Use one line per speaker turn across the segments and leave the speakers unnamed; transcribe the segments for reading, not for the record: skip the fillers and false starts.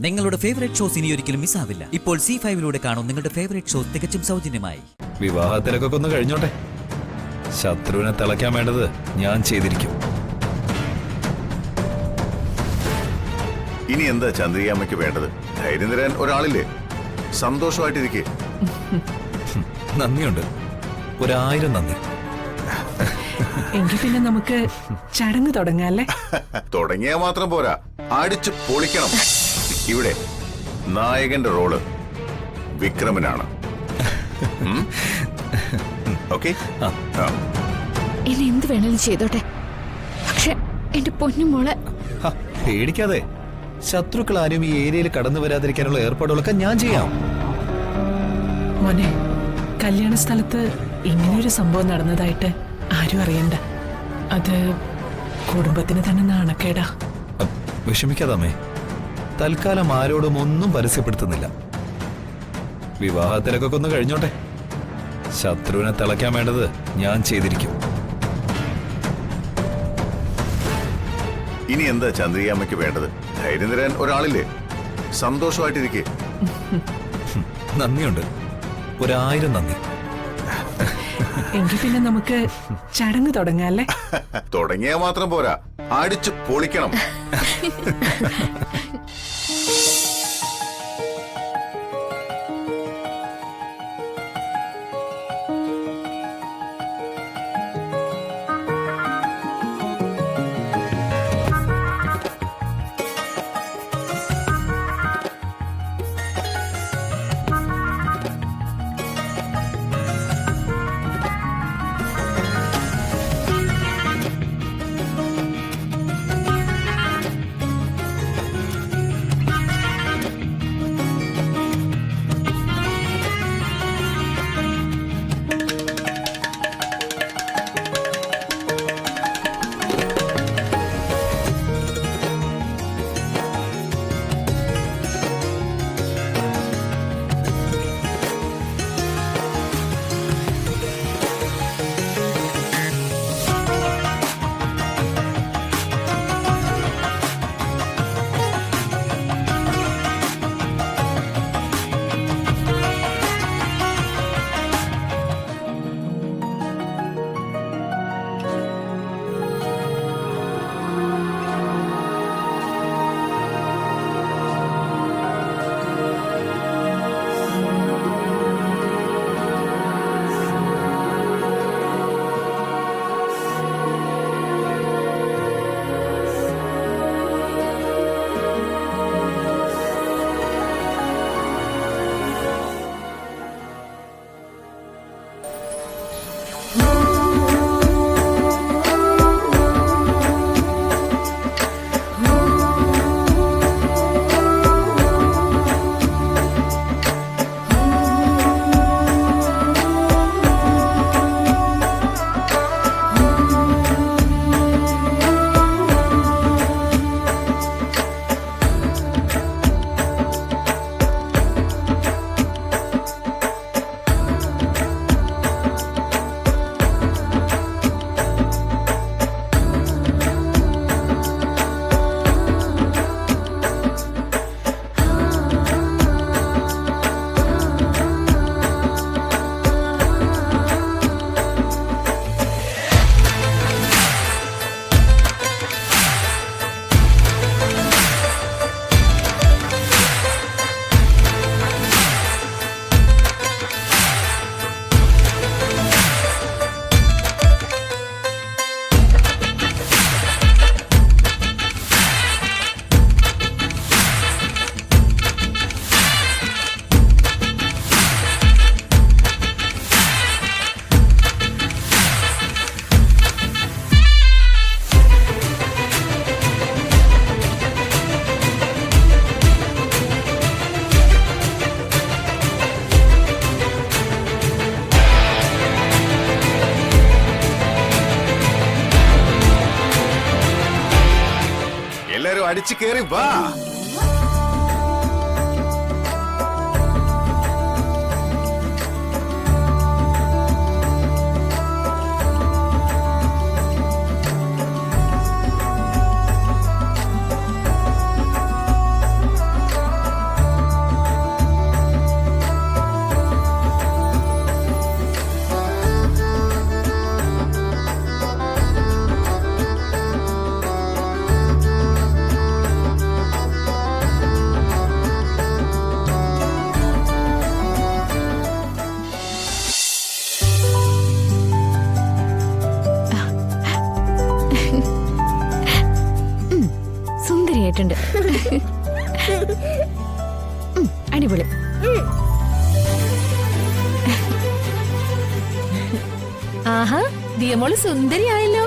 നിങ്ങളുടെ favourite shows ഇനി ഒരിക്കലും മിസ്സാവില്ല. ഇപ്പോൾ C5 കാണും നിങ്ങളുടെ ഫേവറേറ്റ് ഷോസ് തികച്ചും സൗജന്യമായി.
വിവാഹത്തിലൊക്കെ ഒന്ന് കഴിഞ്ഞോട്ടെ. ശത്രുവിനെ തിളയ്ക്കാൻ വേണ്ടത് ഞാൻ ചെയ്തിരിക്കും.
ഇനി എന്താ ചന്ദ്രികാമ്മയ്ക്ക് വേണ്ടത്? ധൈര്യം തരാൻ ഒരാളില്ലേ? സന്തോഷമായിട്ടിരിക്കെ.
നന്ദിയുണ്ട്, 1000 നന്ദി.
എങ്കിൽ പിന്നെ നമുക്ക് ചടങ്ങ് തുടങ്ങാല്ലേ?
തുടങ്ങിയാൽ മാത്രം പോരാ, അടിച്ചു പൊളിക്കണം. ഇവിടെ നായകന്റെ റോള് വിക്രമനാണ്. ഓക്കെ,
ഇനി എന്ത് വേണേലും ചെയ്തോട്ടെ, പക്ഷെ എന്റെ പൊന്നുമോളെ
പേടിക്കാതെ. ശത്രുക്കൾ ആരും ഈ ഏരിയയിൽ കടന്നു വരാതിരിക്കാനുള്ള ഏർപ്പാടുകളൊക്കെ ഞാൻ ചെയ്യാം.
മോനെ, കല്യാണ സ്ഥലത്ത് ഇങ്ങനെയൊരു സംഭവം നടന്നതായിട്ട് ആരും അറിയണ്ട. അത് കുടുംബത്തിന് തന്നെ നാണക്കേടാ.
വിഷമിക്കാതമ്മേ, തൽക്കാലം ആരോടും ഒന്നും പരസ്യപ്പെടുത്തുന്നില്ല. വിവാഹത്തിലൊക്കെ ഒന്ന് കഴിഞ്ഞോട്ടെ. ശത്രുവിനെ തിളയ്ക്കാൻ വേണ്ടത് ഞാൻ ചെയ്തിരിക്കും.
ഇനി എന്താ ചന്ദ്രികാമ്മയ്ക്ക് വേണ്ടത്? ധൈര്യം തരാൻ ഒരാളില്ലേ? സന്തോഷമായിട്ടിരിക്കെ.
നന്ദിയുണ്ട്, 1000 നന്ദി.
എങ്കിൽ പിന്നെ നമുക്ക് ചടങ്ങ് തുടങ്ങാല്ലേ?
തുടങ്ങിയാൽ മാത്രം പോരാ, അടിച്ചു പൊളിക്കണം. അടിച്ചു കേറി വാ.
അടിപൊളി. ആഹാ, ദിയമോള് സുന്ദരിയായല്ലോ.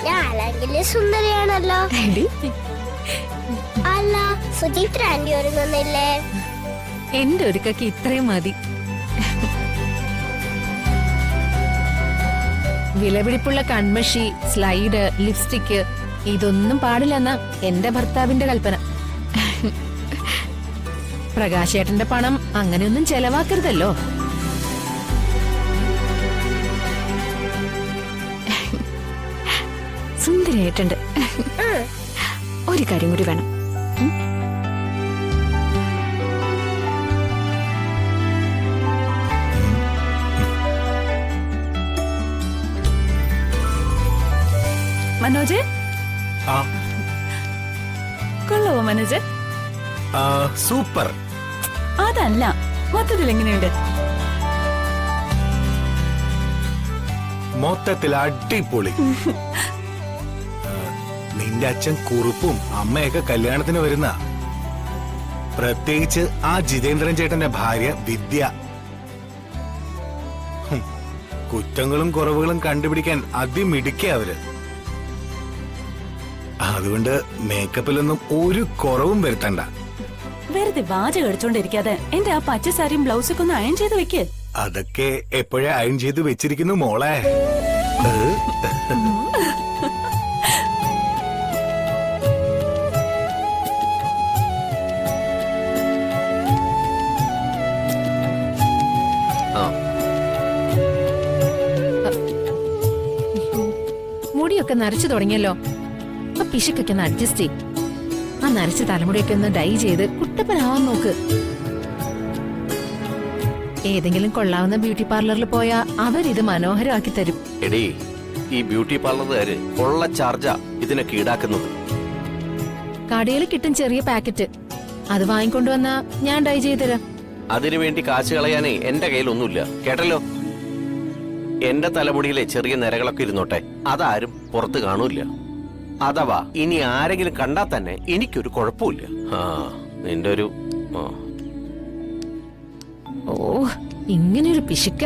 ഞാനെങ്കിൽ സുന്ദരിയാണല്ലോ.
എടി,
അല്ല, സുചിത്ര ആന്റി ഒരുങ്ങുന്നില്ലേ?
എന്റെ ഒരുക്കൊക്കെ ഇത്രയും മതി. വിലപിടിപ്പുള്ള കൺമഷി, സ്ലൈഡ്, ലിപ്സ്റ്റിക്ക് ഇതൊന്നും പാടില്ലെന്നാ എന്റെ ഭർത്താവിന്റെ കൽപ്പന. പ്രകാശേട്ടന്റെ പണം അങ്ങനെയൊന്നും ചെലവാക്കരുതല്ലോ. സുന്ദരിയായിട്ടുണ്ട്. ഒരു കാര്യം കൂടി വേണം.
മനോജ്, കൊള്ളാവോ മനോജ്?
സൂപ്പർ.
അതല്ല, മൊത്തത്തിൽ എങ്ങനെയുണ്ട്?
മൊത്തത്തിൽ അടിപൊളി. നിന്റെ അച്ഛൻ കുറുപ്പും അമ്മയൊക്കെ കല്യാണത്തിന് വരുന്ന, പ്രത്യേകിച്ച് ആ ജിതേന്ദ്രൻ ചേട്ടന്റെ ഭാര്യ വിദ്യ. കുറ്റങ്ങളും കുറവുകളും കണ്ടുപിടിക്കാൻ അതിമിടുക്കിയ അവര്. അതുകൊണ്ട് മേക്കപ്പിലൊന്നും ഒരു കുറവും വരുത്തണ്ട.
വെറുതെ വാചകം അടിച്ചോണ്ടിരിക്കാതെ എന്റെ ആ പച്ച സാരിയും ബ്ലൗസൊക്കെ ഒന്ന് അയൺ ചെയ്ത് വെക്ക്.
അതൊക്കെ എപ്പോഴേ അയൺ ചെയ്ത് വെച്ചിരിക്കുന്നു മോളെ.
മുടിയൊക്കെ നരച്ചു തുടങ്ങിയല്ലോ. അപ്പൊ പിശുക്കൊക്കെ ഒന്ന് അഡ്ജസ്റ്റ് ചെയ്യും. ആ നരച്ച തലമുടിയൊക്കെ ഒന്ന് ഡൈ ചെയ്ത് കുട്ടപ്പനാവാൻ നോക്ക്. ഏതെങ്കിലും കൊള്ളാവുന്ന ബ്യൂട്ടി പാർലറിൽ പോയാ അവരിത് മനോഹരമാക്കി തരും.
എടീ, ഈ ബ്യൂട്ടി പാർലറുകാര് ഉള്ള ചാർജാ ഇതിനൊക്കെ ഈടാക്കുന്നത്.
കടയിൽ കിട്ടും ചെറിയ പാക്കറ്റ്, അത് വാങ്ങിക്കൊണ്ടുവന്നാ ഞാൻ ഡൈ ചെയ്ത് തരാം.
അതിനുവേണ്ടി കാശ് കളയാനേ എന്റെ കയ്യിലൊന്നുമില്ല, കേട്ടല്ലോ. എന്റെ തലമുടിയിലെ ചെറിയ നിരകളൊക്കെ ഇരുന്നോട്ടെ, അതാരും പുറത്ത് കാണൂല. അഥവാ ഇനി ആരെങ്കിലും കണ്ടാൽ തന്നെ എനിക്കൊരു കുഴപ്പമില്ല. ആ, നിന്റെ ഒരു
ഓ, ഇങ്ങനെയൊരു പിശുക്ക.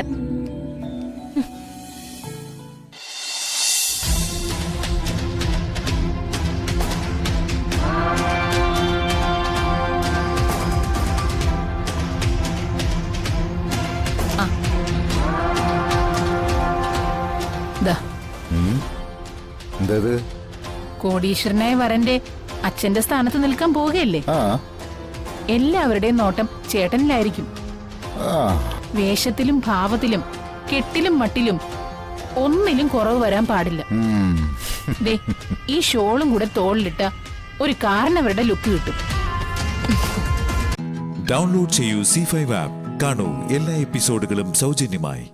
എന്തത്?
കോടീശ്വരനായ വരന്റെ അച്ഛന്റെ സ്ഥാനത്ത് നിൽക്കാൻ പോവുകയല്ലേ? എല്ലാവരുടെയും നോട്ടം ചേട്ടനിലായിരിക്കും. വേഷത്തിലും ഭാവത്തിലും കെട്ടിലും മട്ടിലും ഒന്നിലും കുറവ് വരാൻ പാടില്ല. ദേ, ഈ ഷോളും കൂടെ തോളിലിട്ട ഒരു കാരണവരുടെ ലുക്ക് കിട്ടും.
ഡൗൺലോഡ് ചെയ്യൂ C5 ആപ്പ്. കാണൂ എല്ലാ എപ്പിസോഡുകളും സൗജന്യമായി.